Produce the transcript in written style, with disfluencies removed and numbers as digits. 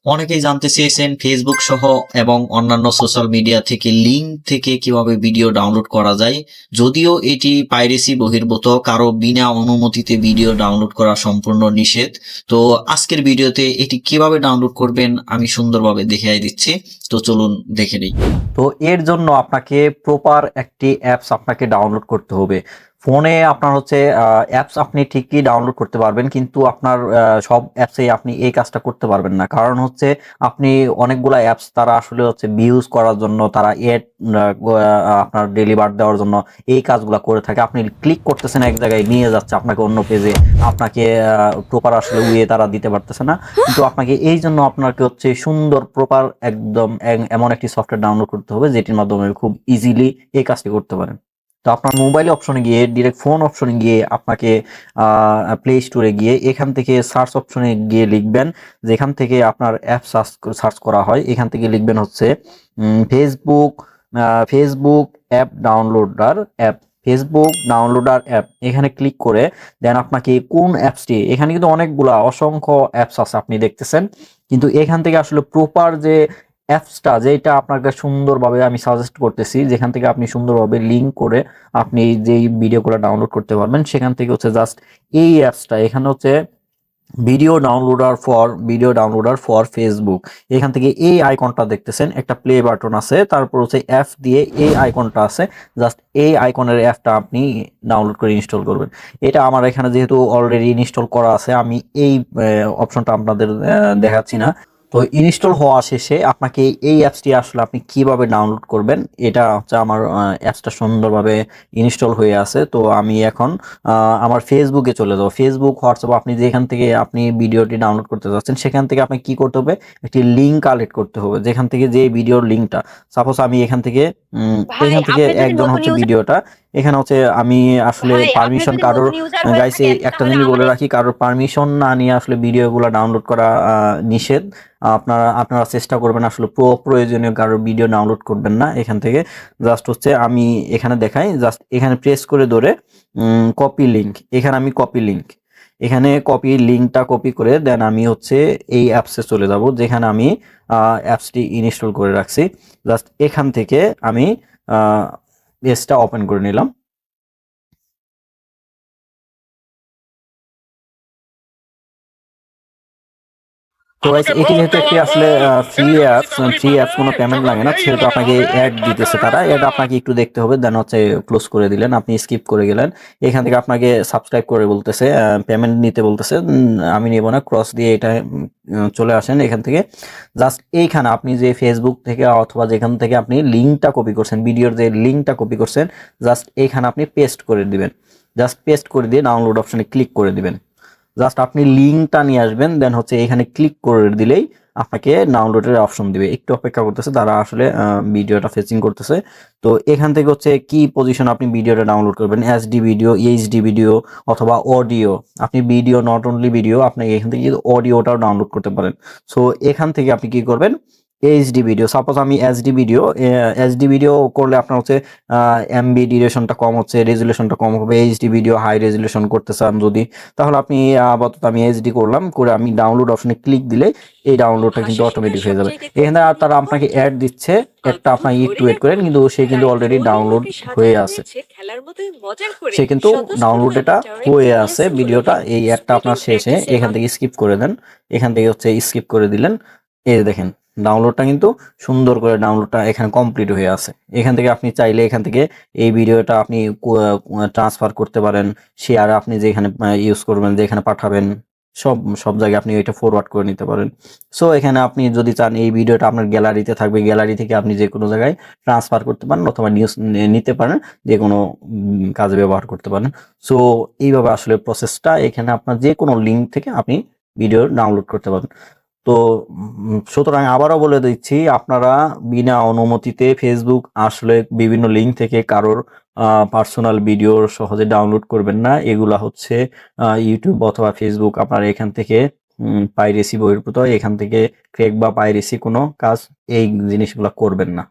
অনেকেই জানতে চেয়েছেন ফেসবুক সহ এবং অন্যান্য সোশ্যাল মিডিয়া থেকে লিঙ্ক থেকে কিভাবে ভিডিও ডাউনলোড করা যায়। যদিও এটি পাইরেসি বহির্ভূত, কারো বিনা অনুমতিতে ভিডিও ডাউনলোড করা সম্পূর্ণ নিষেধ। তো আজকের ভিডিওতে এটি কিভাবে ডাউনলোড করবেন আমি সুন্দরভাবে দেখিয়ে দিচ্ছি। তো চলুন দেখে নিই। তো এর জন্য আপনাকে প্রপার একটি অ্যাপস আপনাকে ডাউনলোড করতে হবে। ফোনে আপনার হচ্ছে অ্যাপস আপনি ঠিকই ডাউনলোড করতে পারবেন, কিন্তু আপনার সব অ্যাপসেই আপনি এই কাজটা করতে পারবেন না। কারণ হচ্ছে আপনি অনেকগুলা অ্যাপস তারা আসলে হচ্ছে ভিউজ করার জন্য, তারা এড আপনার ডেলিভার দেওয়ার জন্য এই কাজগুলো করে থাকে। আপনি ক্লিক করতেছেন এক জায়গায় নিয়ে যাচ্ছে আপনাকে অন্য পেজে, আপনাকে প্রপার আসলে ওয়ে তারা দিতে পারতেছে না। কিন্তু আপনাকে এই জন্য আপনাকে হচ্ছে সুন্দর প্রপার একদম এমন একটি সফটওয়্যার ডাউনলোড করতে হবে যেটির মাধ্যমে খুব ইজিলি এই কাজটি করতে পারেন। তো আপনার মোবাইল অপশনে গিয়ে ডিরেক্ট ফোন অপশনে গিয়ে আপনাকে প্লে স্টোরে গিয়ে এখান থেকে সার্চ অপশনে গিয়ে লিখবেন, যেখান থেকে আপনার অ্যাপ সার্চ করা হয় এখান থেকে লিখবেন হচ্ছে Facebook Facebook app downloader app, Facebook downloader app. এখানে ক্লিক করে দেন আপনাকে কোন অ্যাপসটি, এখানে কিন্তু অনেকগুলা অসংখ্য অ্যাপস আছে আপনি দেখতেছেন, কিন্তু এখান থেকে আসলে প্রপার যে অ্যাপসটা যেটা আপনাকে সুন্দরভাবে আমি সাজেস্ট করতেছি, যেখান থেকে আপনি সুন্দরভাবে লিঙ্ক করে আপনি যেই ভিডিওগুলো ডাউনলোড করতে পারবেন, সেখান থেকে হচ্ছে জাস্ট এই অ্যাপসটা। এখানে হচ্ছে ভিডিও ডাউনলোডার ফর ফেসবুক। এখান থেকে এই আইকনটা দেখতেছেন, একটা প্লে বাটন আছে, তারপর হচ্ছে অ্যাপ দিয়ে এই আইকনটা আছে, জাস্ট এই আইকনের অ্যাপটা আপনি ডাউনলোড করে ইনস্টল করবেন। এটা আমার এখানে যেহেতু অলরেডি ইনস্টল করা আছে, আমি এই অপশনটা আপনাদের দেখাচ্ছি না। তো ইনস্টল হওয়া শেষে আপনাকে এই অ্যাপসটি আসলে আপনি কিভাবে ডাউনলোড করবেন, এটা হচ্ছে আমার অ্যাপসটা সুন্দরভাবে ইনস্টল হয়ে আছে। তো আমি এখন আমার ফেসবুকে চলে যাবো। ফেসবুক, হোয়াটসঅ্যাপ, আপনি যেখান থেকে আপনি ভিডিওটি ডাউনলোড করতে যাচ্ছেন সেখান থেকে আপনি কি করতে হবে, একটি লিঙ্ক কালেক্ট করতে হবে, যেখান থেকে যে ভিডিওর লিঙ্কটা, সাপোজ আমি এখান থেকে ভাই এখান থেকে আপনি যদি একজন নতুন হচ্ছে ইউজার ভিডিওটা, এখানে হচ্ছে আমি আসলে ভাই আপনি পারমিশন যদি কারোর, নতুন ইউজার হয়ে গাইস এই থাকেন একটা তাহলে জিনিস বলে আমাদের রাখি, কারোর পারমিশন না নিয়ে আসলে ভিডিওগুলো ডাউনলোড করা নিষেধ। আপনারা আপনারা চেষ্টা করবেন আসলে প্রয়োজনীয় কারোর ভিডিও ডাউনলোড করবেন না এখান থেকে। জাস্ট হচ্ছে আমি এখানে দেখাই, জাস্ট এখানে প্রেস করে ধরে কপি লিঙ্ক, এখানে আমি কপি লিঙ্ক, এখানে কপি লিঙ্কটা কপি করে দেন আমি হচ্ছে এই অ্যাপসে চলে যাব যেখানে আমি অ্যাপসটি ইনস্টল করে রাখছি। জাস্ট এখান থেকে আমি পেজটা ওপেন করে নিলাম। তো গাইস এটি যেহেতু একটি আসলে ফ্রি অ্যাপস কোনো পেমেন্ট লাগে না, সেহেতু আপনাকে অ্যাড দিতেছে তারা, অ্যাড আপনাকে একটু দেখতে হবে, দেন হচ্ছে ক্লোজ করে দিলেন, আপনি স্কিপ করে গেলেন। এখান থেকে আপনাকে সাবস্ক্রাইব করে বলতেছে, পেমেন্ট নিতে বলতেছে, আমি নেব না, ক্রস দিয়ে এটা চলে আসেন এখান থেকে। জাস্ট এইখানে আপনি যে ফেসবুক থেকে অথবা যেখান থেকে আপনি লিঙ্কটা কপি করছেন, ভিডিওর যে লিঙ্কটা কপি করছেন, জাস্ট এইখানে আপনি পেস্ট করে দিবেন। জাস্ট পেস্ট করে দিয়ে ডাউনলোড অপশনে ক্লিক করে দিবেন। জাস্ট আপনি লিঙ্কটা নিয়ে আসবেন, দেন হচ্ছে এখানে ক্লিক করে দিলেই আপনাকে ডাউনলোডের অপশন দিবে। একটু অপেক্ষা করতেছে, তারা আসলে ভিডিওটা ফেচিং করতেছে। তো এখান থেকে হচ্ছে কি পজিশন আপনি ভিডিওটা ডাউনলোড করবেন, এসডি ভিডিও, এইচডি ভিডিও অথবা অডিও। আপনি ভিডিও, নট অনলি ভিডিও, আপনি এখান থেকে অডিওটাও ডাউনলোড করতে পারেন। সো এখান থেকে আপনি কি করবেন, এইচডি ভিডিও, সাপোজ আমি এইচডি ভিডিও করলে আপনার হচ্ছে এমবি ডিউরেশনটা কম হচ্ছে, রেজুলেশনটা কম হবে। এইচডি ভিডিও হাই রেজুলেশন করতে চান যদি, তাহলে আপনি আপাতত আমি এইচডি করলাম, করে আমি ডাউনলোড অপশনে ক্লিক দিলে এই ডাউনলোডটা কিন্তু হাসি শেখার অটোমেটিক হয়ে যাবে। সবচাইতে এখানে আর তারা গুরুত্বপূর্ণ আপনাকে পদ্ধতি অ্যাড দিচ্ছে, একটা আঁকবুক আপনার একটু ওয়েট হরিণের করেন, কিন্তু গল্প সে কিন্তু অলরেডি ডাউনলোড রাইফোডিয়ামকে হয়ে সাজানো আছে, হয়েছে খেলার মতোই মজার করে সে কিন্তু স্বতঃস্ফূর্ত ডাউনলোডটা ডিটারেন্ট হয়ে আছে ভয়েসগুলোতে ভিডিওটা। এই অ্যাডটা আপনার স্প্লিটিং শেষে প্র্যাকটিসের এখান থেকে স্কিপ করে দেন, এখান থেকে হচ্ছে স্কিপ করে দিলেন। এই যে দেখেন ডাউনলোডটা কিন্তু সুন্দর করে ডাউনলোডটা এখানে কমপ্লিট হয়ে আছে। এখান থেকে আপনি চাইলে এখান থেকে এই ভিডিওটা আপনি ট্রান্সফার করতে পারেন, শেয়ার আপনি যেখানে ইউজ করবেন, যেখানে পাঠাবেন, সব সব জায়গায় আপনি এটা ফরওয়ার্ড করে নিতে পারেন। সো এখানে আপনি যদি চান এই ভিডিওটা আপনার গ্যালারিতে থাকবে, গ্যালারি থেকে আপনি যে কোনো জায়গায় ট্রান্সফার করতে পারেন অথবা নিউজ নিতে পারেন, যে কোনো কাজে ব্যবহার করতে পারেন। সো এইভাবে আসলে প্রসেসটা, এখানে আপনার যে কোনো লিঙ্ক থেকে আপনি ভিডিও ডাউনলোড করতে পারেন। তো সুতরাং আবারও বলে দিচ্ছি, আপনারা বিনা অনুমতিতে ফেসবুক আসলে বিভিন্ন লিঙ্ক থেকে কারোর পার্সোনাল ভিডিও সহজে ডাউনলোড করবেন না। এগুলা হচ্ছে ইউটিউব অথবা ফেসবুক আপনার এখান থেকে পাইরেসি বহির্ভূত, এখান থেকে ফেক বা পাইরেসি কোনো কাজ এই জিনিসগুলো করবেন না।